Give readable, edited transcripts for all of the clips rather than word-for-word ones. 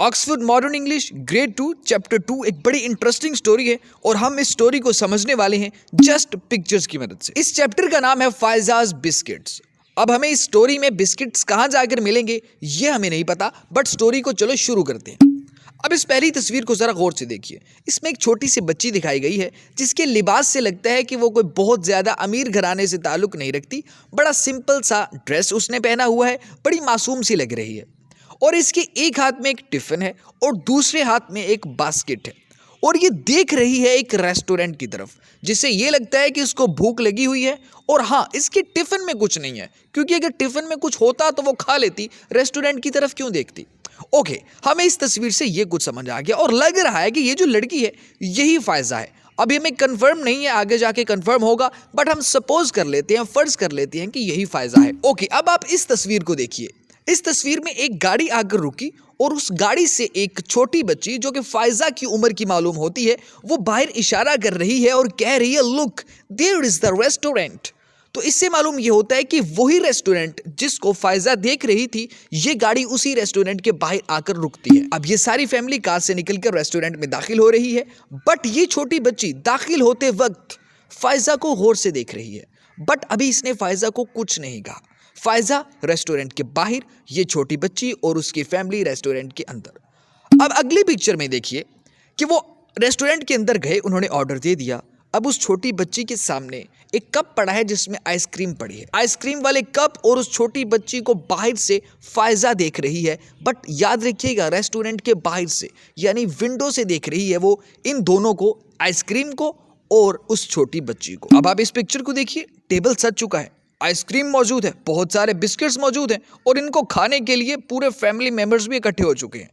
Oxford modern English grade 2 chapter 2 एक बड़ी interesting story है और हम इस स्टोरी को समझने वाले हैं जस्ट पिक्चर्स की मदद से। इस चैप्टर का नाम है फायजाज बिस्किट्स। अब हमें इस स्टोरी में बिस्किट्स कहाँ जाकर मिलेंगे ये हमें नहीं पता, बट स्टोरी को चलो शुरू करते हैं। अब इस पहली तस्वीर को जरा गौर से देखिए। इसमें एक छोटी सी बच्ची दिखाई गई है जिसके लिबास से लगता है कि वो कोई बहुत ज्यादा अमीर घराने से ताल्लुक नहीं रखती। बड़ा सिंपल सा ड्रेस उसने पहना हुआ है, बड़ी मासूम सी लग रही है और इसके एक हाथ में एक टिफिन है और दूसरे हाथ में एक बास्केट है और ये देख रही है एक रेस्टोरेंट की तरफ, जिससे ये लगता है कि इसको भूख लगी हुई है। और हाँ, इसके टिफिन में कुछ नहीं है, क्योंकि अगर टिफिन में कुछ होता तो वो खा लेती, रेस्टोरेंट की तरफ क्यों देखती। ओके, हमें इस तस्वीर से ये कुछ समझ आ गया और लग रहा है कि ये जो लड़की है यही फायजा है। अभी हमें कंफर्म नहीं है, आगे जाके कंफर्म होगा, बट हम सपोज कर लेते हैं, फर्ज कर लेते हैं कि यही फायजा है। ओके, अब आप इस तस्वीर को देखिए। इस तस्वीर में एक गाड़ी आकर रुकी और उस गाड़ी से एक छोटी बच्ची जो कि फायजा की उम्र की मालूम होती है, वो बाहर इशारा कर रही है और कह रही है look there is the restaurant. तो इससे मालूम ये होता है कि वही रेस्टोरेंट जिसको फायजा देख रही थी, ये गाड़ी उसी रेस्टोरेंट के बाहर आकर रुकती है। अब ये सारी फैमिली कार से निकलकर रेस्टोरेंट में दाखिल हो रही है, बट ये छोटी बच्ची दाखिल होते वक्त फायजा को गौर से देख रही है, बट अभी इसने फायजा को कुछ नहीं कहा। फायजा रेस्टोरेंट के बाहर, ये छोटी बच्ची और उसकी फैमिली रेस्टोरेंट के अंदर। अब अगली पिक्चर में देखिए कि वो रेस्टोरेंट के अंदर गए, उन्होंने ऑर्डर दे दिया। अब उस छोटी बच्ची के सामने एक कप पड़ा है जिसमें आइसक्रीम पड़ी है। आइसक्रीम वाले कप और उस छोटी बच्ची को बाहर से फायजा देख रही है, बट याद रखिएगा रेस्टोरेंट के बाहर से, यानी विंडो से देख रही है वो इन दोनों को, आइसक्रीम को और उस छोटी बच्ची को। अब आप इस पिक्चर को देखिए, टेबल सज चुका है, आइसक्रीम मौजूद है, बहुत सारे बिस्किट्स मौजूद हैं और इनको खाने के लिए पूरे फैमिली मेंबर्स भी इकट्ठे हो चुके हैं।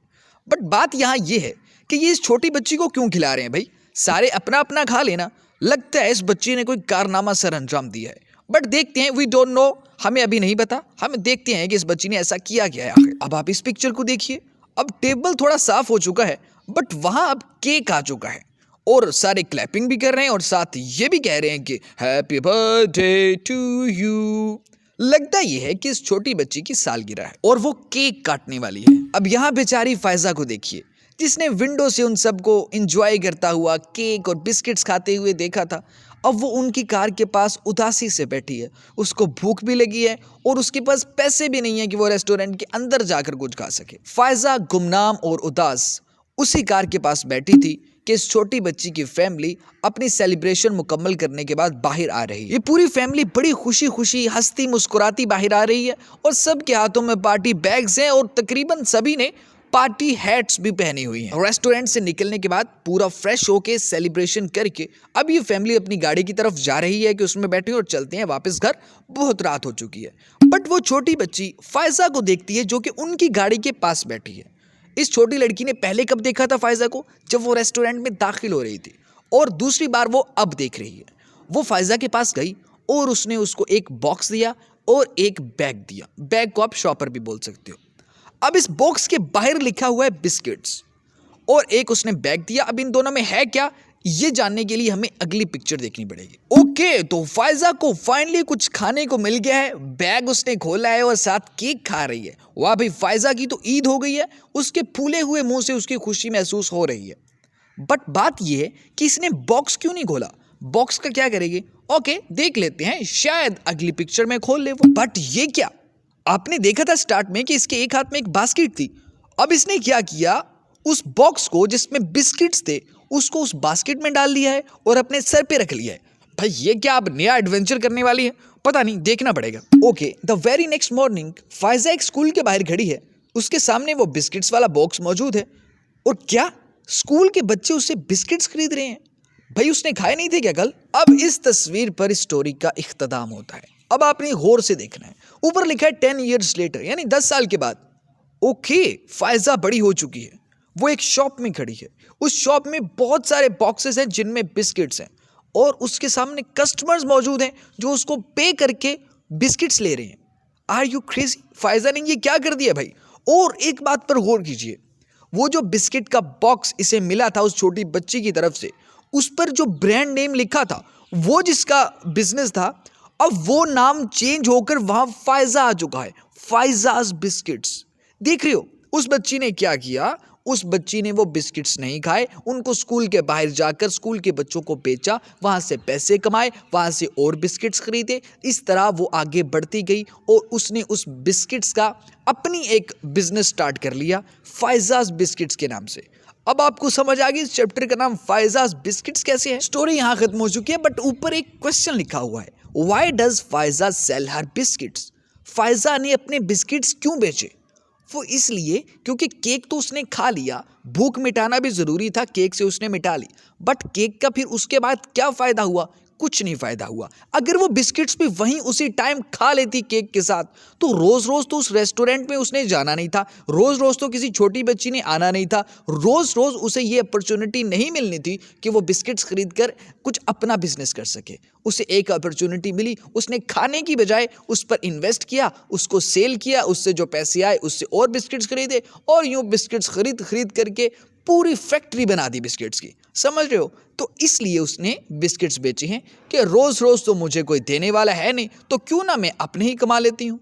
बट बात यहाँ ये है कि ये इस छोटी बच्ची को क्यों खिला रहे हैं भाई? सारे अपना अपना खा लेना। लगता है इस बच्ची ने कोई कारनामा सर अंजाम दिया है, बट देखते हैं, वी डोंट नो, हमें अभी नहीं पता। हमें देखते हैं कि इस बच्ची ने ऐसा किया क्या है आखिर। अब आप इस पिक्चर को देखिए। अब टेबल थोड़ा साफ हो चुका है, बट वहां अब केक आ चुका है और सारे क्लैपिंग भी कर रहे हैं और साथ ये भी कह रहे हैं कि हैप्पी बर्थडे टू यू। लगता ये है कि इस छोटी बच्ची की सालगिरह है और वो केक काटने वाली है। अब यहाँ बेचारी फायजा को देखिए, जिसने विंडो से उन सबको एंजॉय करता हुआ केक और बिस्किट्स खाते हुए देखा था। अब वो उनकी कार के पास उदासी से बैठी है, उसको भूख भी लगी है और उसके पास पैसे भी नहीं है कि वो रेस्टोरेंट के अंदर जाकर कुछ खा सके। फायजा गुमनाम और उदास उसी कार के पास बैठी थी कि इस छोटी बच्ची की फैमिली अपनी सेलिब्रेशन मुकम्मल करने के बाद बाहर आ रही है। ये पूरी फैमिली बड़ी खुशी खुशी हंसती मुस्कुराती बाहर आ रही है और सबके हाथों में पार्टी बैग्स हैं और तकरीबन सभी ने पार्टी हैट्स भी पहनी हुई हैं। रेस्टोरेंट से निकलने के बाद पूरा फ्रेश होके सेलिब्रेशन करके अब ये फैमिली अपनी गाड़ी की तरफ जा रही है कि उसमें बैठे और चलते हैं वापस घर, बहुत रात हो चुकी है। बट वो छोटी बच्ची फायजा को देखती है जो कि उनकी गाड़ी के पास बैठी है। इस छोटी लड़की ने पहले कब देखा था फायजा को? जब वो रेस्टोरेंट में दाखिल हो रही थी, और दूसरी बार वो अब देख रही है। वो फायजा के पास गई और उसने उसको एक बॉक्स दिया और एक बैग दिया। बैग को आप शॉपर भी बोल सकते हो। अब इस बॉक्स के बाहर लिखा हुआ है बिस्किट्स और एक उसने बैग दिया। अब इन दोनों में है क्या, ये जानने के लिए हमें अगली पिक्चर देखनी पड़ेगी। ओके, तो फायजा को फाइनली कुछ खाने को मिल गया है। बैग उसने खोला है और साथ केक खा रही है। वाह भाई, फायजा की तो ईद हो गई है। उसके फूले हुए मुंह से उसकी खुशी महसूस हो रही है। बट बात यह है कि इसने बॉक्स क्यों नहीं खोला? बॉक्स का क्या करेगी? ओके, देख लेते हैं, शायद अगली पिक्चर में खोल ले वो। बट ये क्या, आपने देखा था स्टार्ट में कि इसके एक हाथ में एक बास्केट थी। अब इसने क्या किया, उस बॉक्स को जिसमें बिस्किट्स थे उसको उस बास्केट में डाल दिया है और अपने सर पे रख लिया है। भाई ये क्या अब नया एडवेंचर करने वाली है? पता नहीं, देखना पड़ेगा। Okay, the very next morning Faiza एक स्कूल के बाहर खड़ी है। उसके सामने वो बिस्किट्स वाला बॉक्स मौजूद है और क्या स्कूल के बच्चे उससे बिस्किट्स खरीद रहे हैं? भाई उसने खाए नहीं थे क्या कल? अब इस तस्वीर पर स्टोरी का इख्तिताम होता है। अब आपने गौर से देखना है, ऊपर लिखा है 10 years later, यानी 10 साल के बाद। ओके, फायजा बड़ी हो चुकी है, वो एक शॉप में खड़ी है। उस शॉप में बहुत सारे बॉक्सेस हैं जिनमें बिस्किट्स हैं और उसके सामने कस्टमर्स मौजूद हैं जो उसको पे करके बिस्किट्स ले रहे हैं। Are you crazy? फायजा ने ये क्या कर दिया भाई? और एक बात पर गौर कीजिए, वो जो बिस्किट का बॉक्स इसे मिला था उस छोटी बच्ची की तरफ से, उस पर जो ब्रांड नेम लिखा था, वो जिसका बिजनेस था, अब वो नाम चेंज होकर वहां फायजा आ चुका है, फायजाज बिस्किट्स। देख रहे हो उस बच्ची ने क्या किया, उस बच्ची ने वो बिस्किट्स नहीं खाए, उनको स्कूल के बाहर जाकर स्कूल के बच्चों को बेचा, वहाँ से पैसे कमाए, वहाँ से और बिस्किट्स खरीदे। इस तरह वो आगे बढ़ती गई और उसने उस बिस्किट्स का अपनी एक बिजनेस स्टार्ट कर लिया फायजाज बिस्किट्स के नाम से। अब आपको समझ आ गई इस चैप्टर का नाम फायजाज बिस्किट्स कैसे है। स्टोरी यहाँ खत्म हो चुकी है, बट ऊपर एक क्वेश्चन लिखा हुआ है, why does Faiza sell her biscuits? Faiza ने अपने बिस्किट्स क्यों बेचे? वो इसलिए क्योंकि केक तो उसने खा लिया, भूख मिटाना भी जरूरी था, केक से उसने मिटा ली, बट केक का फिर उसके बाद क्या फायदा हुआ? कुछ नहीं फायदा हुआ। अगर वो बिस्किट्स भी वहीं उसी टाइम खा लेती केक के साथ, तो रोज रोज तो उस रेस्टोरेंट में उसने जाना नहीं था, रोज रोज तो किसी छोटी बच्ची ने आना नहीं था, रोज रोज उसे ये अपॉर्चुनिटी नहीं मिलनी थी कि वो बिस्किट्स खरीद कर कुछ अपना बिजनेस कर सके। उसे एक अपॉर्चुनिटी मिली, उसने खाने की बजाय उस पर इन्वेस्ट किया, उसको सेल किया, उससे जो पैसे आए उससे और बिस्किट्स खरीदे, और यूं बिस्किट्स खरीद खरीद करके पूरी फैक्ट्री बना दी बिस्किट्स की। समझ रहे हो? तो इसलिए उसने बिस्किट्स बेचे हैं कि रोज रोज तो मुझे कोई देने वाला है नहीं, तो क्यों ना मैं अपने ही कमा लेती हूँ।